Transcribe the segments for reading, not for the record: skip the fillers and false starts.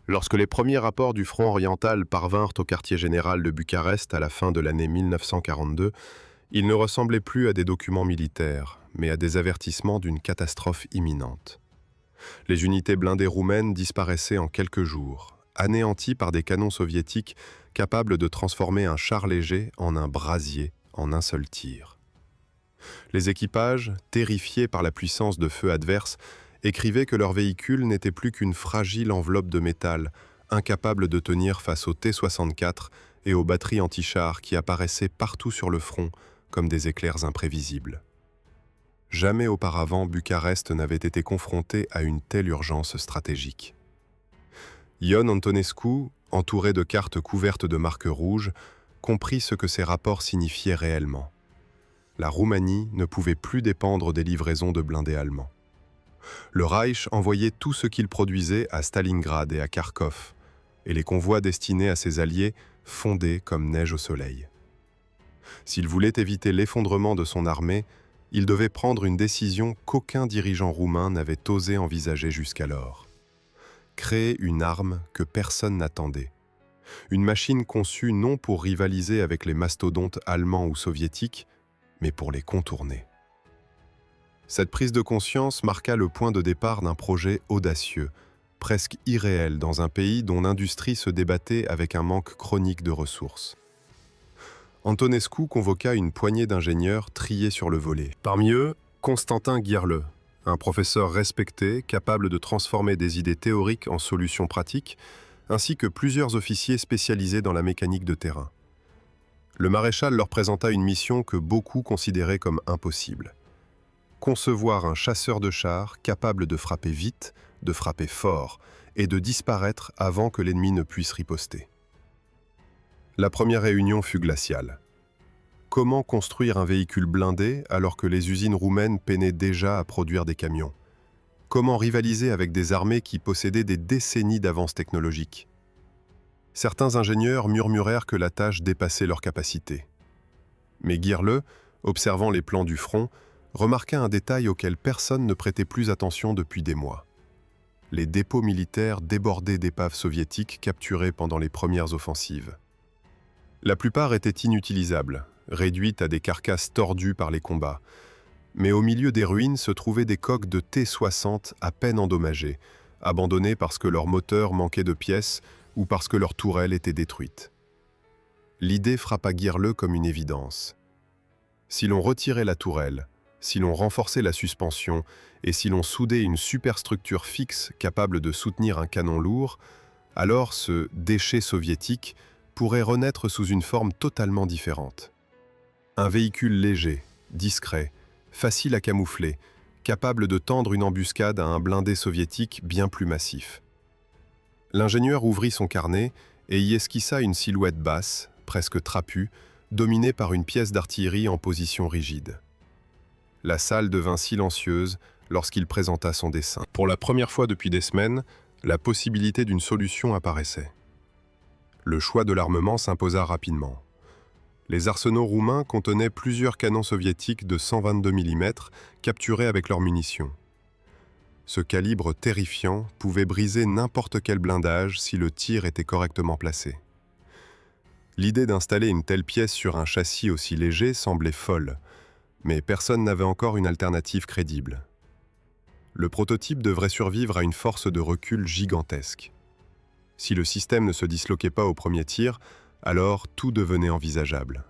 Lorsque les premiers rapports du front oriental parvinrent au quartier général de Bucarest à la fin de l'année 1942, ils ne ressemblaient plus à des documents militaires, mais à des avertissements d'une catastrophe imminente. Les unités blindées roumaines disparaissaient en quelques jours, anéanties par des canons soviétiques capables de transformer un char léger en un brasier en un seul tir. Les équipages, terrifiés par la puissance de feu adverse, écrivaient que leur véhicule n'était plus qu'une fragile enveloppe de métal, incapable de tenir face aux T-64 et aux batteries anti-chars qui apparaissaient partout sur le front comme des éclairs imprévisibles. Jamais auparavant Bucarest n'avait été confronté à une telle urgence stratégique. Ion Antonescu, entouré de cartes couvertes de marques rouges, comprit ce que ces rapports signifiaient réellement. La Roumanie ne pouvait plus dépendre des livraisons de blindés allemands. Le Reich envoyait tout ce qu'il produisait à Stalingrad et à Kharkov, et les convois destinés à ses alliés fondaient comme neige au soleil. S'il voulait éviter l'effondrement de son armée, il devait prendre une décision qu'aucun dirigeant roumain n'avait osé envisager jusqu'alors. Créer une arme que personne n'attendait. Une machine conçue non pour rivaliser avec les mastodontes allemands ou soviétiques, mais pour les contourner. Cette prise de conscience marqua le point de départ d'un projet audacieux, presque irréel dans un pays dont l'industrie se débattait avec un manque chronique de ressources. Antonescu convoqua une poignée d'ingénieurs triés sur le volet. Parmi eux, Constantin Guirle, un professeur respecté, capable de transformer des idées théoriques en solutions pratiques, ainsi que plusieurs officiers spécialisés dans la mécanique de terrain. Le maréchal leur présenta une mission que beaucoup considéraient comme impossible. Concevoir un chasseur de chars capable de frapper vite, de frapper fort et de disparaître avant que l'ennemi ne puisse riposter. La première réunion fut glaciale. Comment construire un véhicule blindé alors que les usines roumaines peinaient déjà à produire des camions? Comment rivaliser avec des armées qui possédaient des décennies d'avance technologique? Certains ingénieurs murmurèrent que la tâche dépassait leurs capacités. Mais Guirle, observant les plans du front, remarqua un détail auquel personne ne prêtait plus attention depuis des mois. Les dépôts militaires débordaient d'épaves soviétiques capturées pendant les premières offensives. La plupart étaient inutilisables, réduites à des carcasses tordues par les combats. Mais au milieu des ruines se trouvaient des coques de T-60 à peine endommagées, abandonnées parce que leur moteur manquait de pièces ou parce que leur tourelle était détruite. L'idée frappa Guirle comme une évidence. Si l'on retirait la tourelle, si l'on renforçait la suspension et si l'on soudait une superstructure fixe capable de soutenir un canon lourd, alors ce déchet soviétique pourrait renaître sous une forme totalement différente. Un véhicule léger, discret, facile à camoufler, capable de tendre une embuscade à un blindé soviétique bien plus massif. L'ingénieur ouvrit son carnet et y esquissa une silhouette basse, presque trapue, dominée par une pièce d'artillerie en position rigide. La salle devint silencieuse lorsqu'il présenta son dessin. Pour la première fois depuis des semaines, la possibilité d'une solution apparaissait. Le choix de l'armement s'imposa rapidement. Les arsenaux roumains contenaient plusieurs canons soviétiques de 122 mm capturés avec leurs munitions. Ce calibre terrifiant pouvait briser n'importe quel blindage si le tir était correctement placé. L'idée d'installer une telle pièce sur un châssis aussi léger semblait folle, mais personne n'avait encore une alternative crédible. Le prototype devrait survivre à une force de recul gigantesque. Si le système ne se disloquait pas au premier tir, alors tout devenait envisageable.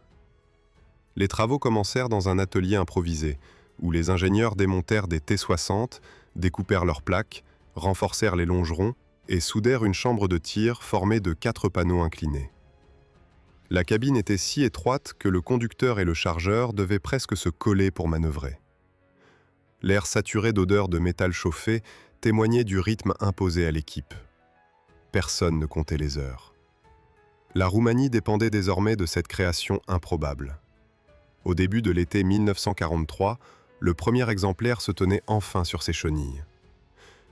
Les travaux commencèrent dans un atelier improvisé, où les ingénieurs démontèrent des T-60, découpèrent leurs plaques, renforcèrent les longerons et soudèrent une chambre de tir formée de 4 panneaux inclinés. La cabine était si étroite que le conducteur et le chargeur devaient presque se coller pour manœuvrer. L'air saturé d'odeur de métal chauffé témoignait du rythme imposé à l'équipe. Personne ne comptait les heures. La Roumanie dépendait désormais de cette création improbable. Au début de l'été 1943, le premier exemplaire se tenait enfin sur ses chenilles.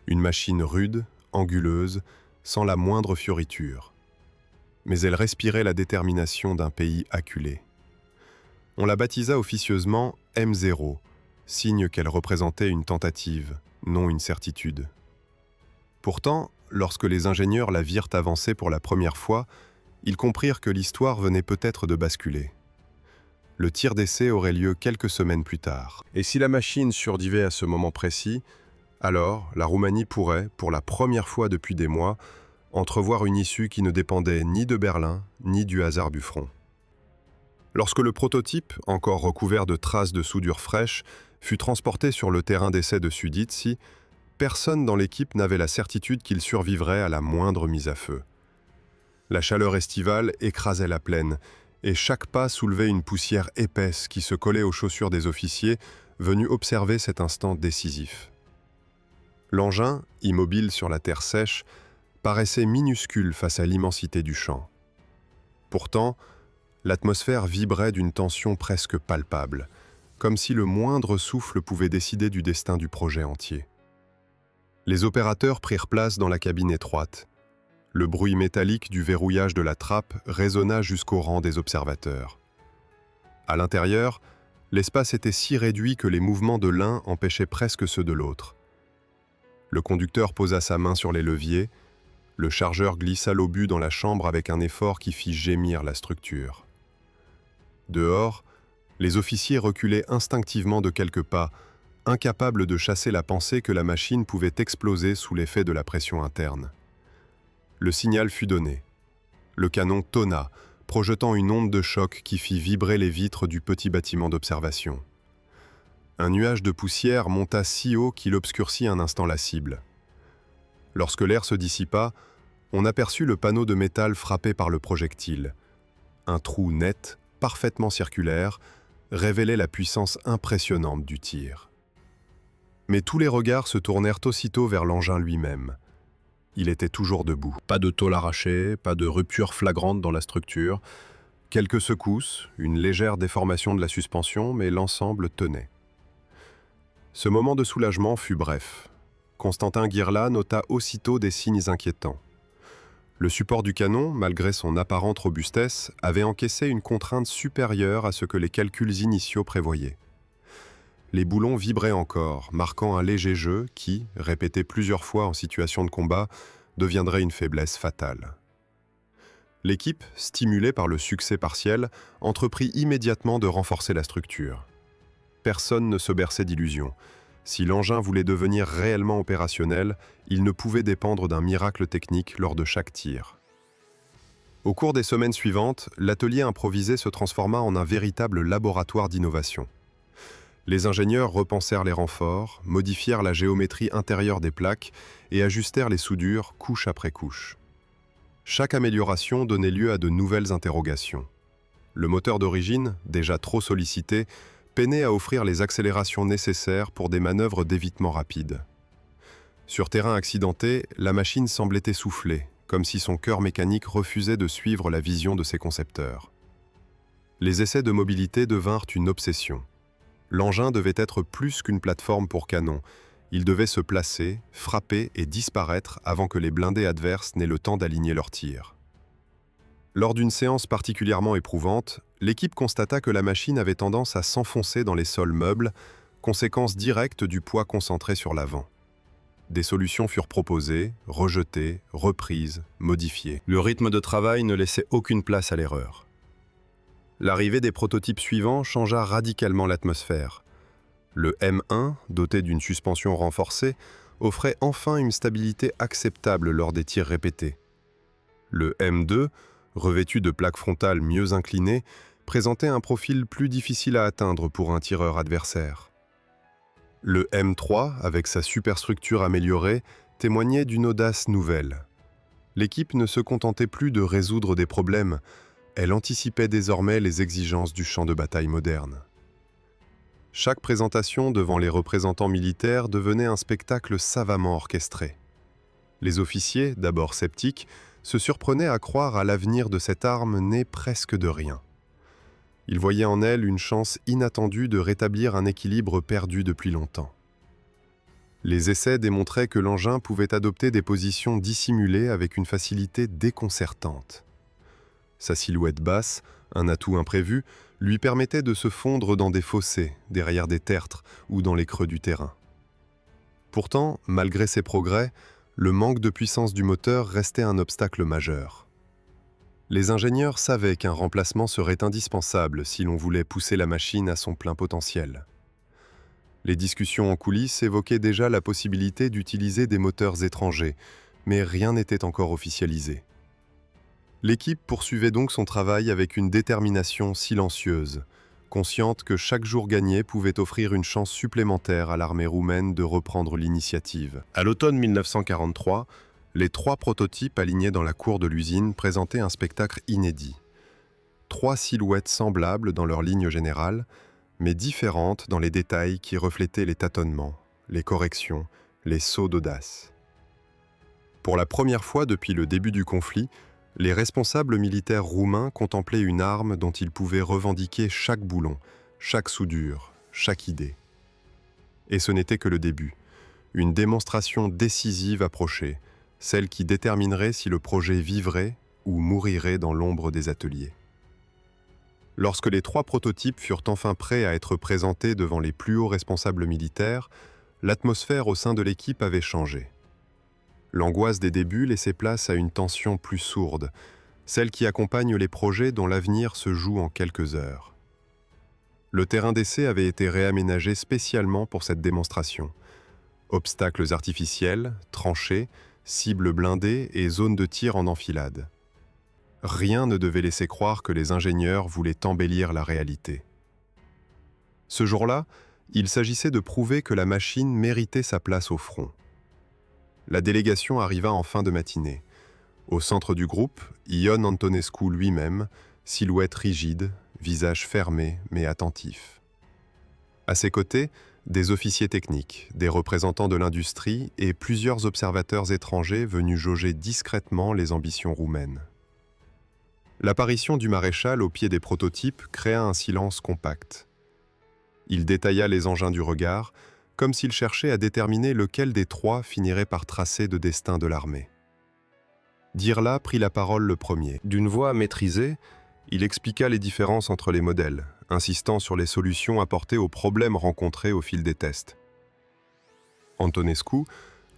Une machine rude, anguleuse, sans la moindre fioriture. Mais elle respirait la détermination d'un pays acculé. On la baptisa officieusement M0, signe qu'elle représentait une tentative, non une certitude. Pourtant, lorsque les ingénieurs la virent avancer pour la première fois, ils comprirent que l'histoire venait peut-être de basculer. Le tir d'essai aurait lieu quelques semaines plus tard. Et si la machine survivait à ce moment précis, alors la Roumanie pourrait, pour la première fois depuis des mois, entrevoir une issue qui ne dépendait ni de Berlin, ni du hasard du front. Lorsque le prototype, encore recouvert de traces de soudure fraîche, fut transporté sur le terrain d'essai de Sudici, personne dans l'équipe n'avait la certitude qu'il survivrait à la moindre mise à feu. La chaleur estivale écrasait la plaine, et chaque pas soulevait une poussière épaisse qui se collait aux chaussures des officiers venus observer cet instant décisif. L'engin, immobile sur la terre sèche, paraissait minuscule face à l'immensité du champ. Pourtant, l'atmosphère vibrait d'une tension presque palpable, comme si le moindre souffle pouvait décider du destin du projet entier. Les opérateurs prirent place dans la cabine étroite. Le bruit métallique du verrouillage de la trappe résonna jusqu'au rang des observateurs. À l'intérieur, l'espace était si réduit que les mouvements de l'un empêchaient presque ceux de l'autre. Le conducteur posa sa main sur les leviers, le chargeur glissa l'obus dans la chambre avec un effort qui fit gémir la structure. Dehors, les officiers reculaient instinctivement de quelques pas, incapables de chasser la pensée que la machine pouvait exploser sous l'effet de la pression interne. Le signal fut donné. Le canon tonna, projetant une onde de choc qui fit vibrer les vitres du petit bâtiment d'observation. Un nuage de poussière monta si haut qu'il obscurcit un instant la cible. Lorsque l'air se dissipa, on aperçut le panneau de métal frappé par le projectile. Un trou net, parfaitement circulaire, révélait la puissance impressionnante du tir. Mais tous les regards se tournèrent aussitôt vers l'engin lui-même. Il était toujours debout. Pas de tôle arrachée, pas de rupture flagrante dans la structure. Quelques secousses, une légère déformation de la suspension, mais l'ensemble tenait. Ce moment de soulagement fut bref. Constantin Guirla nota aussitôt des signes inquiétants. Le support du canon, malgré son apparente robustesse, avait encaissé une contrainte supérieure à ce que les calculs initiaux prévoyaient. Les boulons vibraient encore, marquant un léger jeu qui, répété plusieurs fois en situation de combat, deviendrait une faiblesse fatale. L'équipe, stimulée par le succès partiel, entreprit immédiatement de renforcer la structure. Personne ne se berçait d'illusions. Si l'engin voulait devenir réellement opérationnel, il ne pouvait dépendre d'un miracle technique lors de chaque tir. Au cours des semaines suivantes, l'atelier improvisé se transforma en un véritable laboratoire d'innovation. Les ingénieurs repensèrent les renforts, modifièrent la géométrie intérieure des plaques et ajustèrent les soudures couche après couche. Chaque amélioration donnait lieu à de nouvelles interrogations. Le moteur d'origine, déjà trop sollicité, peinait à offrir les accélérations nécessaires pour des manœuvres d'évitement rapides. Sur terrain accidenté, la machine semblait essoufflée, comme si son cœur mécanique refusait de suivre la vision de ses concepteurs. Les essais de mobilité devinrent une obsession. L'engin devait être plus qu'une plateforme pour canon. Il devait se placer, frapper et disparaître avant que les blindés adverses n'aient le temps d'aligner leurs tirs. Lors d'une séance particulièrement éprouvante, l'équipe constata que la machine avait tendance à s'enfoncer dans les sols meubles, conséquence directe du poids concentré sur l'avant. Des solutions furent proposées, rejetées, reprises, modifiées. Le rythme de travail ne laissait aucune place à l'erreur. L'arrivée des prototypes suivants changea radicalement l'atmosphère. Le M1, doté d'une suspension renforcée, offrait enfin une stabilité acceptable lors des tirs répétés. Le M2, revêtu de plaques frontales mieux inclinées, présentait un profil plus difficile à atteindre pour un tireur adversaire. Le M3, avec sa superstructure améliorée, témoignait d'une audace nouvelle. L'équipe ne se contentait plus de résoudre des problèmes, elle anticipait désormais les exigences du champ de bataille moderne. Chaque présentation devant les représentants militaires devenait un spectacle savamment orchestré. Les officiers, d'abord sceptiques, se surprenaient à croire à l'avenir de cette arme née presque de rien. Ils voyaient en elle une chance inattendue de rétablir un équilibre perdu depuis longtemps. Les essais démontraient que l'engin pouvait adopter des positions dissimulées avec une facilité déconcertante. Sa silhouette basse, un atout imprévu, lui permettait de se fondre dans des fossés, derrière des tertres ou dans les creux du terrain. Pourtant, malgré ces progrès, le manque de puissance du moteur restait un obstacle majeur. Les ingénieurs savaient qu'un remplacement serait indispensable si l'on voulait pousser la machine à son plein potentiel. Les discussions en coulisses évoquaient déjà la possibilité d'utiliser des moteurs étrangers, mais rien n'était encore officialisé. L'équipe poursuivait donc son travail avec une détermination silencieuse, consciente que chaque jour gagné pouvait offrir une chance supplémentaire à l'armée roumaine de reprendre l'initiative. À l'automne 1943, les 3 prototypes alignés dans la cour de l'usine présentaient un spectacle inédit. 3 silhouettes semblables dans leur ligne générale, mais différentes dans les détails qui reflétaient les tâtonnements, les corrections, les sauts d'audace. Pour la première fois depuis le début du conflit, les responsables militaires roumains contemplaient une arme dont ils pouvaient revendiquer chaque boulon, chaque soudure, chaque idée. Et ce n'était que le début. Une démonstration décisive approchait, celle qui déterminerait si le projet vivrait ou mourirait dans l'ombre des ateliers. Lorsque les 3 prototypes furent enfin prêts à être présentés devant les plus hauts responsables militaires, l'atmosphère au sein de l'équipe avait changé. L'angoisse des débuts laissait place à une tension plus sourde, celle qui accompagne les projets dont l'avenir se joue en quelques heures. Le terrain d'essai avait été réaménagé spécialement pour cette démonstration. Obstacles artificiels, tranchées, cibles blindées et zones de tir en enfilade. Rien ne devait laisser croire que les ingénieurs voulaient embellir la réalité. Ce jour-là, il s'agissait de prouver que la machine méritait sa place au front. La délégation arriva en fin de matinée. Au centre du groupe, Ion Antonescu lui-même, silhouette rigide, visage fermé mais attentif. À ses côtés, des officiers techniques, des représentants de l'industrie et plusieurs observateurs étrangers venus jauger discrètement les ambitions roumaines. L'apparition du maréchal au pied des prototypes créa un silence compact. Il détailla les engins du regard, comme s'il cherchait à déterminer lequel des 3 finirait par tracer le destin de l'armée. Dirla prit la parole le premier. D'une voix maîtrisée, il expliqua les différences entre les modèles, insistant sur les solutions apportées aux problèmes rencontrés au fil des tests. Antonescu,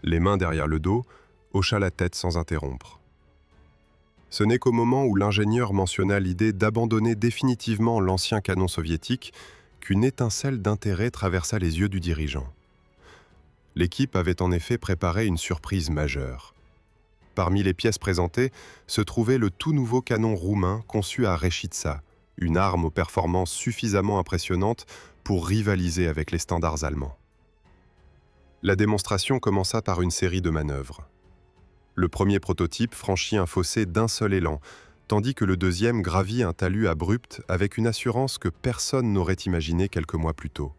les mains derrière le dos, hocha la tête sans interrompre. Ce n'est qu'au moment où l'ingénieur mentionna l'idée d'abandonner définitivement l'ancien canon soviétique qu'une étincelle d'intérêt traversa les yeux du dirigeant. L'équipe avait en effet préparé une surprise majeure. Parmi les pièces présentées se trouvait le tout nouveau canon roumain conçu à Rešica, une arme aux performances suffisamment impressionnantes pour rivaliser avec les standards allemands. La démonstration commença par une série de manœuvres. Le premier prototype franchit un fossé d'un seul élan, tandis que le deuxième gravit un talus abrupt avec une assurance que personne n'aurait imaginé quelques mois plus tôt.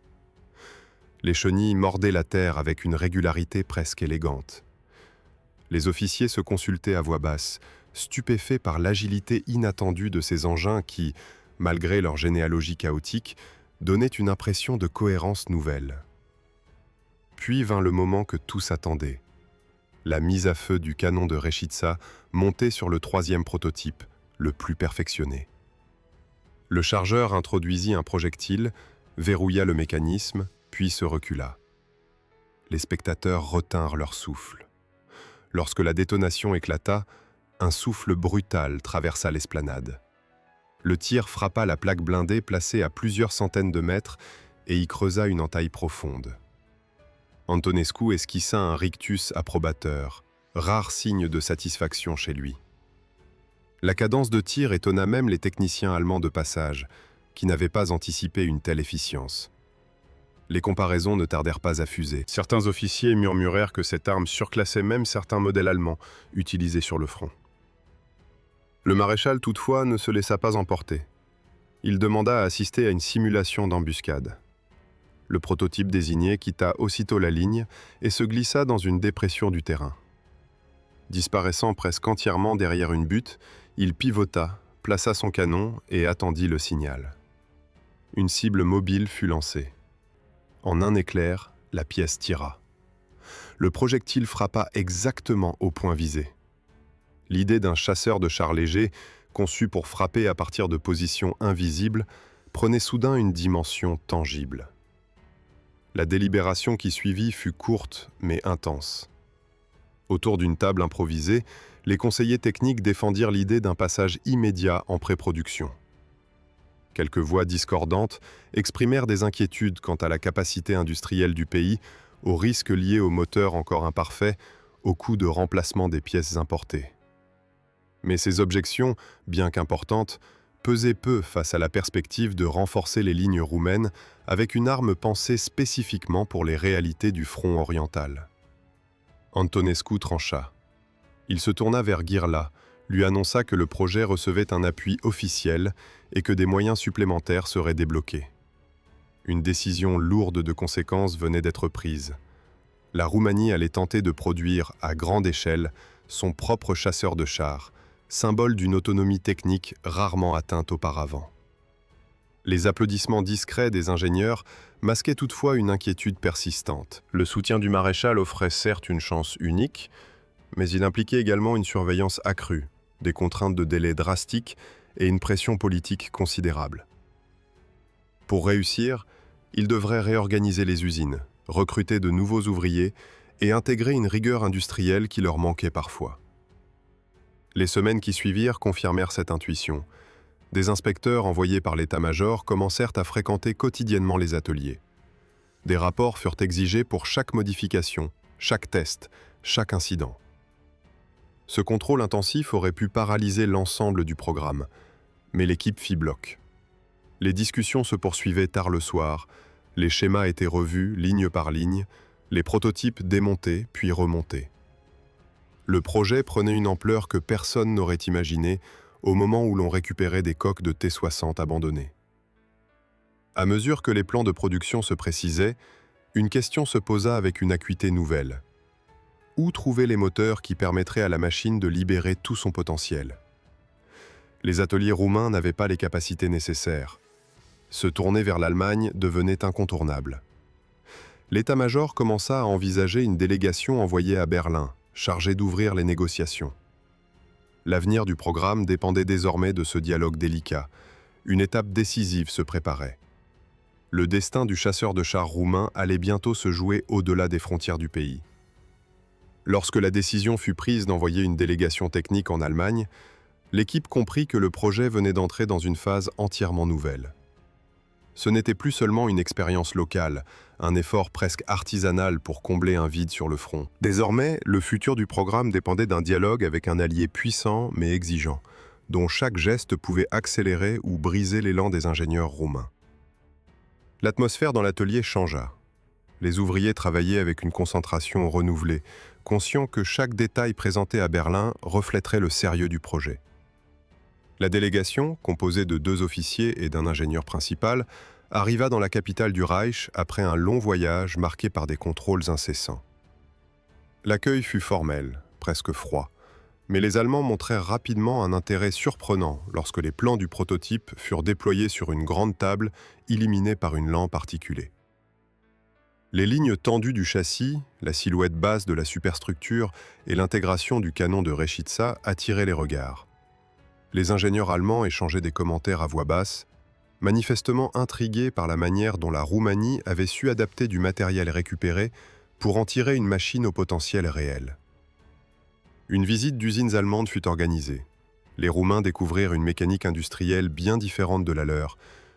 Les chenilles mordaient la terre avec une régularité presque élégante. Les officiers se consultaient à voix basse, stupéfaits par l'agilité inattendue de ces engins qui, malgré leur généalogie chaotique, donnaient une impression de cohérence nouvelle. Puis vint le moment que tous attendaient. La mise à feu du canon de Rešica monté sur le 3e prototype, le plus perfectionné. Le chargeur introduisit un projectile, verrouilla le mécanisme, puis se recula. Les spectateurs retinrent leur souffle. Lorsque la détonation éclata, un souffle brutal traversa l'esplanade. Le tir frappa la plaque blindée placée à plusieurs centaines de mètres et y creusa une entaille profonde. Antonescu esquissa un rictus approbateur, rare signe de satisfaction chez lui. La cadence de tir étonna même les techniciens allemands de passage, qui n'avaient pas anticipé une telle efficience. Les comparaisons ne tardèrent pas à fuser. Certains officiers murmurèrent que cette arme surclassait même certains modèles allemands utilisés sur le front. Le maréchal, toutefois, ne se laissa pas emporter. Il demanda à assister à une simulation d'embuscade. Le prototype désigné quitta aussitôt la ligne et se glissa dans une dépression du terrain. Disparaissant presque entièrement derrière une butte, il pivota, plaça son canon et attendit le signal. Une cible mobile fut lancée. En un éclair, la pièce tira. Le projectile frappa exactement au point visé. L'idée d'un chasseur de chars légers, conçu pour frapper à partir de positions invisibles, prenait soudain une dimension tangible. La délibération qui suivit fut courte mais intense. Autour d'une table improvisée, les conseillers techniques défendirent l'idée d'un passage immédiat en pré-production. Quelques voix discordantes exprimèrent des inquiétudes quant à la capacité industrielle du pays, aux risques liés aux moteurs encore imparfaits, au coût de remplacement des pièces importées. Mais ces objections, bien qu'importantes, pesaient peu face à la perspective de renforcer les lignes roumaines avec une arme pensée spécifiquement pour les réalités du front oriental. Antonescu trancha. Il se tourna vers Ghirla, lui annonça que le projet recevait un appui officiel et que des moyens supplémentaires seraient débloqués. Une décision lourde de conséquences venait d'être prise. La Roumanie allait tenter de produire, à grande échelle, son propre chasseur de chars, symbole d'une autonomie technique rarement atteinte auparavant. Les applaudissements discrets des ingénieurs masquaient toutefois une inquiétude persistante. Le soutien du maréchal offrait certes une chance unique, mais il impliquait également une surveillance accrue, des contraintes de délai drastiques et une pression politique considérable. Pour réussir, il devrait réorganiser les usines, recruter de nouveaux ouvriers et intégrer une rigueur industrielle qui leur manquait parfois. Les semaines qui suivirent confirmèrent cette intuition. Des inspecteurs envoyés par l'état-major commencèrent à fréquenter quotidiennement les ateliers. Des rapports furent exigés pour chaque modification, chaque test, chaque incident. Ce contrôle intensif aurait pu paralyser l'ensemble du programme, mais l'équipe fit bloc. Les discussions se poursuivaient tard le soir, les schémas étaient revus ligne par ligne, les prototypes démontés puis remontés. Le projet prenait une ampleur que personne n'aurait imaginée au moment où l'on récupérait des coques de T-60 abandonnées. À mesure que les plans de production se précisaient, une question se posa avec une acuité nouvelle. Où trouver les moteurs qui permettraient à la machine de libérer tout son potentiel? Les ateliers roumains n'avaient pas les capacités nécessaires. Se tourner vers l'Allemagne devenait incontournable. L'état-major commença à envisager une délégation envoyée à Berlin, chargée d'ouvrir les négociations. L'avenir du programme dépendait désormais de ce dialogue délicat. Une étape décisive se préparait. Le destin du chasseur de chars roumain allait bientôt se jouer au-delà des frontières du pays. Lorsque la décision fut prise d'envoyer une délégation technique en Allemagne, l'équipe comprit que le projet venait d'entrer dans une phase entièrement nouvelle. Ce n'était plus seulement une expérience locale, un effort presque artisanal pour combler un vide sur le front. Désormais, le futur du programme dépendait d'un dialogue avec un allié puissant mais exigeant, dont chaque geste pouvait accélérer ou briser l'élan des ingénieurs roumains. L'atmosphère dans l'atelier changea. Les ouvriers travaillaient avec une concentration renouvelée, conscients que chaque détail présenté à Berlin reflèterait le sérieux du projet. La délégation, composée de 2 officiers et d'un ingénieur principal, arriva dans la capitale du Reich après un long voyage marqué par des contrôles incessants. L'accueil fut formel, presque froid, mais les Allemands montrèrent rapidement un intérêt surprenant lorsque les plans du prototype furent déployés sur une grande table illuminée par une lampe articulée. Les lignes tendues du châssis, la silhouette basse de la superstructure et l'intégration du canon de Reschitsa attiraient les regards. Les ingénieurs allemands échangeaient des commentaires à voix basse, manifestement intrigués par la manière dont la Roumanie avait su adapter du matériel récupéré pour en tirer une machine au potentiel réel. Une visite d'usines allemandes fut organisée. Les Roumains découvrirent une mécanique industrielle bien différente de la leur,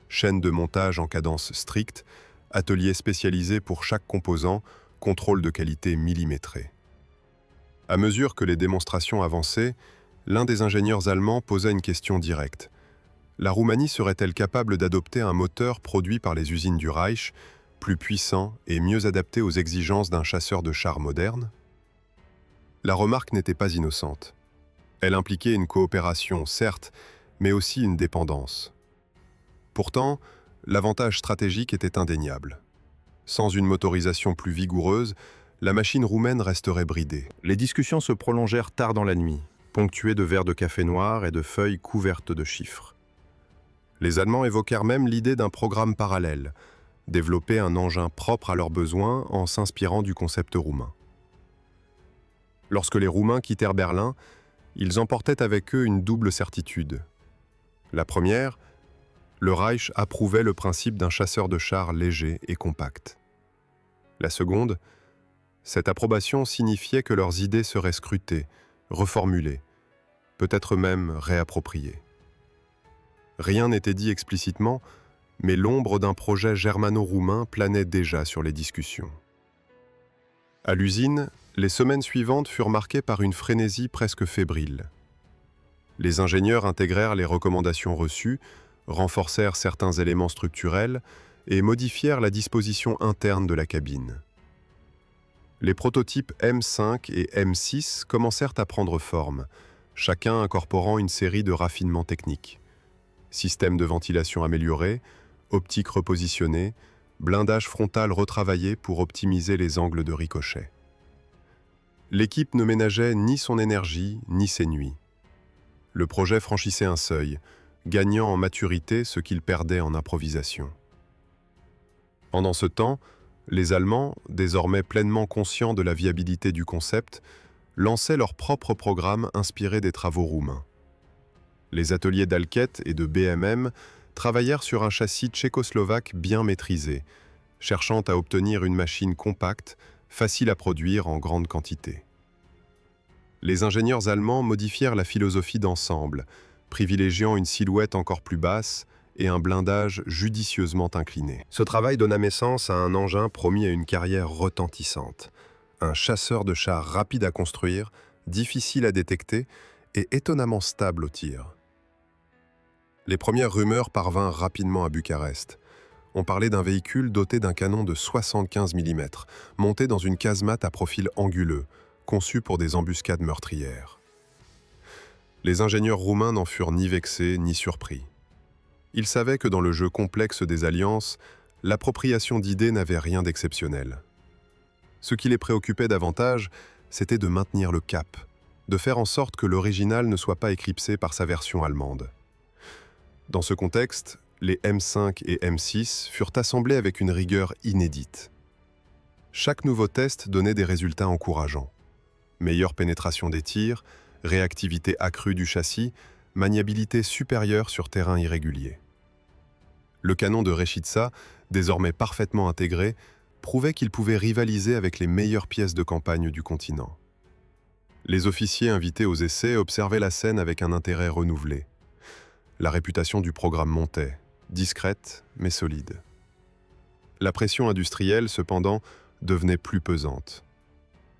chaîne de montage en cadence stricte, atelier spécialisé pour chaque composant, contrôle de qualité millimétré. À mesure que les démonstrations avançaient, l'un des ingénieurs allemands posa une question directe. La Roumanie serait-elle capable d'adopter un moteur produit par les usines du Reich, plus puissant et mieux adapté aux exigences d'un chasseur de chars moderne? La remarque n'était pas innocente. Elle impliquait une coopération, certes, mais aussi une dépendance. Pourtant, l'avantage stratégique était indéniable. Sans une motorisation plus vigoureuse, la machine roumaine resterait bridée. Les discussions se prolongèrent tard dans la nuit, ponctuées de verres de café noir et de feuilles couvertes de chiffres. Les Allemands évoquèrent même l'idée d'un programme parallèle, développer un engin propre à leurs besoins en s'inspirant du concept roumain. Lorsque les Roumains quittèrent Berlin, ils emportaient avec eux une double certitude. La première, le Reich approuvait le principe d'un chasseur de chars léger et compact. La seconde, Cette approbation signifiait que leurs idées seraient scrutées, reformulées, peut-être même réappropriées. Rien n'était dit explicitement, mais l'ombre d'un projet germano-roumain planait déjà sur les discussions. À l'usine, les semaines suivantes furent marquées par une frénésie presque fébrile. Les ingénieurs intégrèrent les recommandations reçues, renforcèrent certains éléments structurels et modifièrent la disposition interne de la cabine. Les prototypes M5 et M6 commencèrent à prendre forme, chacun incorporant une série de raffinements techniques. Système de ventilation amélioré, optique repositionnée, blindage frontal retravaillé pour optimiser les angles de ricochet. L'équipe ne ménageait ni son énergie ni ses nuits. Le projet franchissait un seuil, gagnant en maturité ce qu'il perdait en improvisation. Pendant ce temps, les Allemands, désormais pleinement conscients de la viabilité du concept, lançaient leur propre programme inspiré des travaux roumains. Les ateliers d'Alket et de BMM travaillèrent sur un châssis tchécoslovaque bien maîtrisé, cherchant à obtenir une machine compacte, facile à produire en grande quantité. Les ingénieurs allemands modifièrent la philosophie d'ensemble, privilégiant une silhouette encore plus basse et un blindage judicieusement incliné. Ce travail donna naissance à un engin promis à une carrière retentissante, un chasseur de chars rapide à construire, difficile à détecter et étonnamment stable au tir. Les premières rumeurs parvinrent rapidement à Bucarest. On parlait d'un véhicule doté d'un canon de 75 mm, monté dans une casemate à profil anguleux, conçu pour des embuscades meurtrières. Les ingénieurs roumains n'en furent ni vexés ni surpris. Ils savaient que dans le jeu complexe des alliances, l'appropriation d'idées n'avait rien d'exceptionnel. Ce qui les préoccupait davantage, c'était de maintenir le cap, de faire en sorte que l'original ne soit pas éclipsé par sa version allemande. Dans ce contexte, les M5 et M6 furent assemblés avec une rigueur inédite. Chaque nouveau test donnait des résultats encourageants. Meilleure pénétration des tirs, réactivité accrue du châssis, maniabilité supérieure sur terrain irrégulier. Le canon de Rešica, désormais parfaitement intégré, prouvait qu'il pouvait rivaliser avec les meilleures pièces de campagne du continent. Les officiers invités aux essais observaient la scène avec un intérêt renouvelé. La réputation du programme montait, discrète mais solide. La pression industrielle, cependant, devenait plus pesante.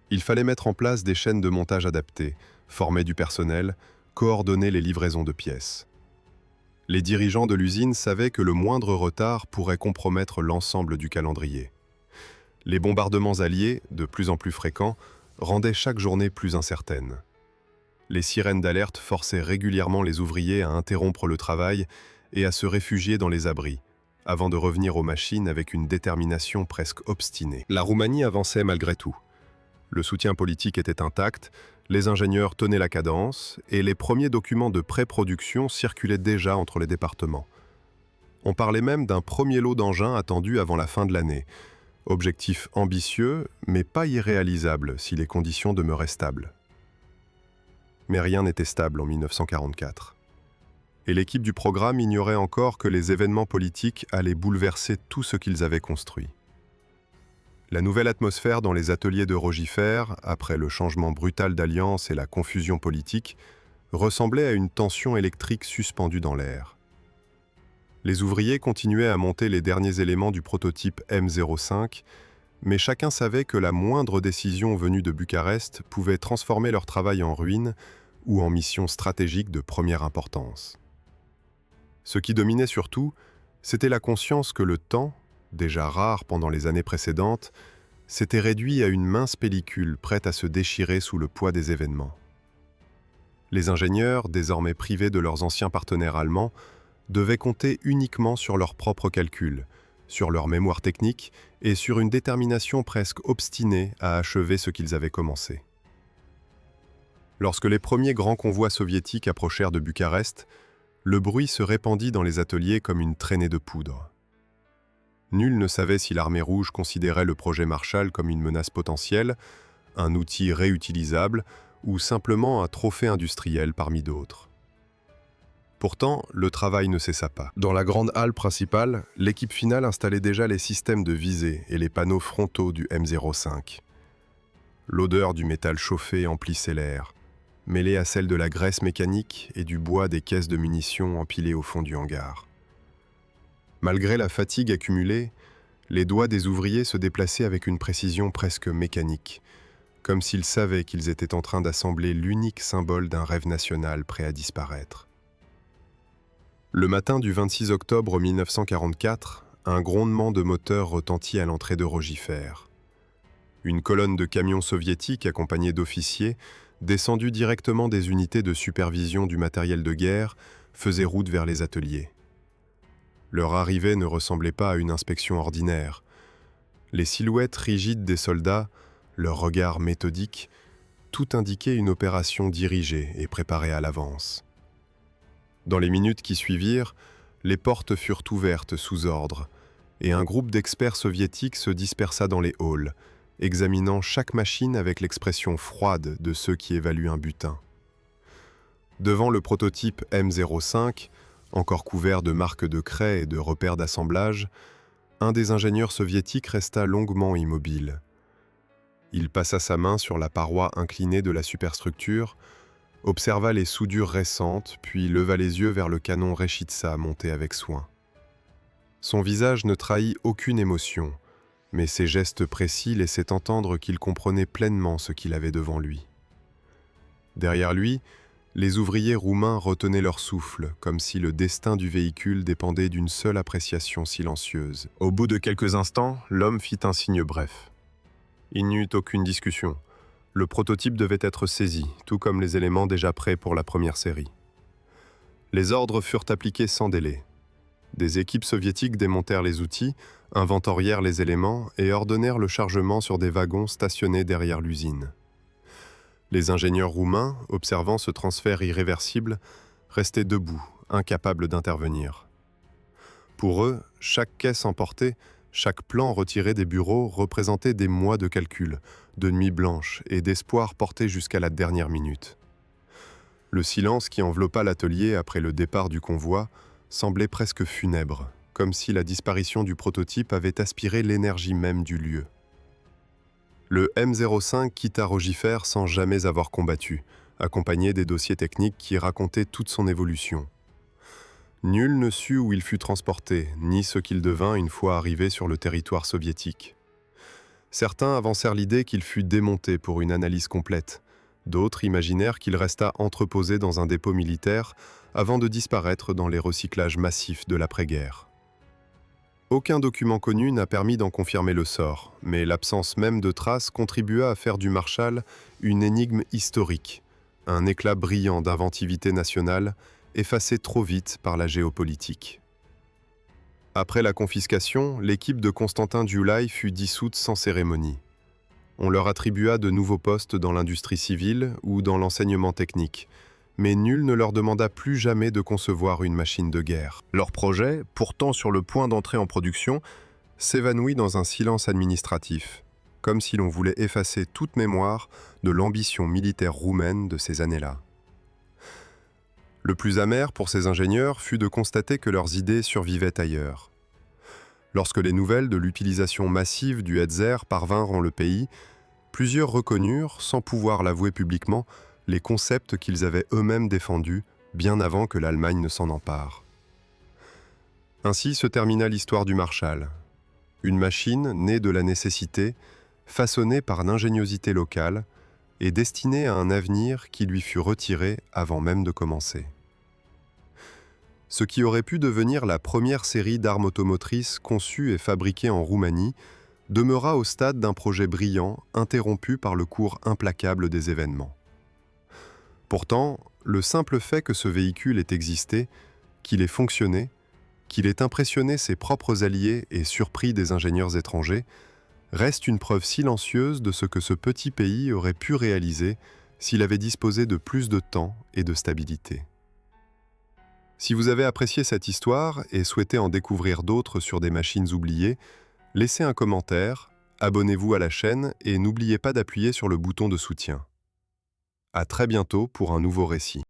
Il fallait mettre en place des chaînes de montage adaptées, former du personnel, coordonner les livraisons de pièces. Les dirigeants de l'usine savaient que le moindre retard pourrait compromettre l'ensemble du calendrier. Les bombardements alliés, de plus en plus fréquents, rendaient chaque journée plus incertaine. Les sirènes d'alerte forçaient régulièrement les ouvriers à interrompre le travail et à se réfugier dans les abris, avant de revenir aux machines avec une détermination presque obstinée. La Roumanie avançait malgré tout. Le soutien politique était intact, les ingénieurs tenaient la cadence et les premiers documents de pré-production circulaient déjà entre les départements. On parlait même d'un premier lot d'engins attendu avant la fin de l'année. Objectif ambitieux, mais pas irréalisable si les conditions demeuraient stables. Mais rien n'était stable en 1944. Et l'équipe du programme ignorait encore que les événements politiques allaient bouleverser tout ce qu'ils avaient construit. La nouvelle atmosphère dans les ateliers de Rogifère, après le changement brutal d'alliance et la confusion politique, ressemblait à une tension électrique suspendue dans l'air. Les ouvriers continuaient à monter les derniers éléments du prototype M05, mais chacun savait que la moindre décision venue de Bucarest pouvait transformer leur travail en ruine ou en mission stratégique de première importance. Ce qui dominait surtout, c'était la conscience que le temps, déjà rare pendant les années précédentes, s'était réduit à une mince pellicule prête à se déchirer sous le poids des événements. Les ingénieurs, désormais privés de leurs anciens partenaires allemands, devaient compter uniquement sur leurs propres calculs, sur leur mémoire technique et sur une détermination presque obstinée à achever ce qu'ils avaient commencé. Lorsque les premiers grands convois soviétiques approchèrent de Bucarest, le bruit se répandit dans les ateliers comme une traînée de poudre. Nul ne savait si l'armée rouge considérait le projet Marshall comme une menace potentielle, un outil réutilisable ou simplement un trophée industriel parmi d'autres. Pourtant, le travail ne cessa pas. Dans la grande halle principale, l'équipe finale installait déjà les systèmes de visée et les panneaux frontaux du M05. L'odeur du métal chauffé emplissait l'air, mêlée à celle de la graisse mécanique et du bois des caisses de munitions empilées au fond du hangar. Malgré la fatigue accumulée, les doigts des ouvriers se déplaçaient avec une précision presque mécanique, comme s'ils savaient qu'ils étaient en train d'assembler l'unique symbole d'un rêve national prêt à disparaître. Le matin du 26 octobre 1944, un grondement de moteur retentit à l'entrée de Rogifer. Une colonne de camions soviétiques accompagnés d'officiers, descendus directement des unités de supervision du matériel de guerre, faisait route vers les ateliers. Leur arrivée ne ressemblait pas à une inspection ordinaire. Les silhouettes rigides des soldats, leur regard méthodique, tout indiquait une opération dirigée et préparée à l'avance. Dans les minutes qui suivirent, les portes furent ouvertes sous ordre, et un groupe d'experts soviétiques se dispersa dans les halls, examinant chaque machine avec l'expression froide de ceux qui évaluent un butin. Devant le prototype M05, encore couvert de marques de craie et de repères d'assemblage, un des ingénieurs soviétiques resta longuement immobile. Il passa sa main sur la paroi inclinée de la superstructure, observa les soudures récentes, puis leva les yeux vers le canon Rechitsa monté avec soin. Son visage ne trahit aucune émotion, mais ses gestes précis laissaient entendre qu'il comprenait pleinement ce qu'il avait devant lui. Derrière lui, les ouvriers roumains retenaient leur souffle, comme si le destin du véhicule dépendait d'une seule appréciation silencieuse. Au bout de quelques instants, l'homme fit un signe bref. Il n'y eut aucune discussion. Le prototype devait être saisi, tout comme les éléments déjà prêts pour la première série. Les ordres furent appliqués sans délai. Des équipes soviétiques démontèrent les outils, inventorièrent les éléments et ordonnèrent le chargement sur des wagons stationnés derrière l'usine. Les ingénieurs roumains, observant ce transfert irréversible, restaient debout, incapables d'intervenir. Pour eux, chaque caisse emportée, chaque plan retiré des bureaux représentait des mois de calcul, de nuits blanches et d'espoir porté jusqu'à la dernière minute. Le silence qui enveloppa l'atelier après le départ du convoi semblait presque funèbre, comme si la disparition du prototype avait aspiré l'énergie même du lieu. Le M05 quitta Rogifer sans jamais avoir combattu, accompagné des dossiers techniques qui racontaient toute son évolution. Nul ne sut où il fut transporté, ni ce qu'il devint une fois arrivé sur le territoire soviétique. Certains avancèrent l'idée qu'il fut démonté pour une analyse complète. D'autres imaginèrent qu'il resta entreposé dans un dépôt militaire avant de disparaître dans les recyclages massifs de l'après-guerre. Aucun document connu n'a permis d'en confirmer le sort, mais l'absence même de traces contribua à faire du Marshall une énigme historique, un éclat brillant d'inventivité nationale effacé trop vite par la géopolitique. Après la confiscation, l'équipe de Constantin Giulai fut dissoute sans cérémonie. On leur attribua de nouveaux postes dans l'industrie civile ou dans l'enseignement technique, mais nul ne leur demanda plus jamais de concevoir une machine de guerre. Leur projet, pourtant sur le point d'entrer en production, s'évanouit dans un silence administratif, comme si l'on voulait effacer toute mémoire de l'ambition militaire roumaine de ces années-là. Le plus amer pour ces ingénieurs fut de constater que leurs idées survivaient ailleurs. Lorsque les nouvelles de l'utilisation massive du Hetzer parvinrent en le pays, plusieurs reconnurent, sans pouvoir l'avouer publiquement, les concepts qu'ils avaient eux-mêmes défendus bien avant que l'Allemagne ne s'en empare. Ainsi se termina l'histoire du Marshall. Une machine née de la nécessité, façonnée par l'ingéniosité locale et destinée à un avenir qui lui fut retiré avant même de commencer. Ce qui aurait pu devenir la première série d'armes automotrices conçues et fabriquées en Roumanie demeura au stade d'un projet brillant, interrompu par le cours implacable des événements. Pourtant, le simple fait que ce véhicule ait existé, qu'il ait fonctionné, qu'il ait impressionné ses propres alliés et surpris des ingénieurs étrangers, reste une preuve silencieuse de ce que ce petit pays aurait pu réaliser s'il avait disposé de plus de temps et de stabilité. Si vous avez apprécié cette histoire et souhaitez en découvrir d'autres sur des machines oubliées, laissez un commentaire, abonnez-vous à la chaîne et n'oubliez pas d'appuyer sur le bouton de soutien. À très bientôt pour un nouveau récit.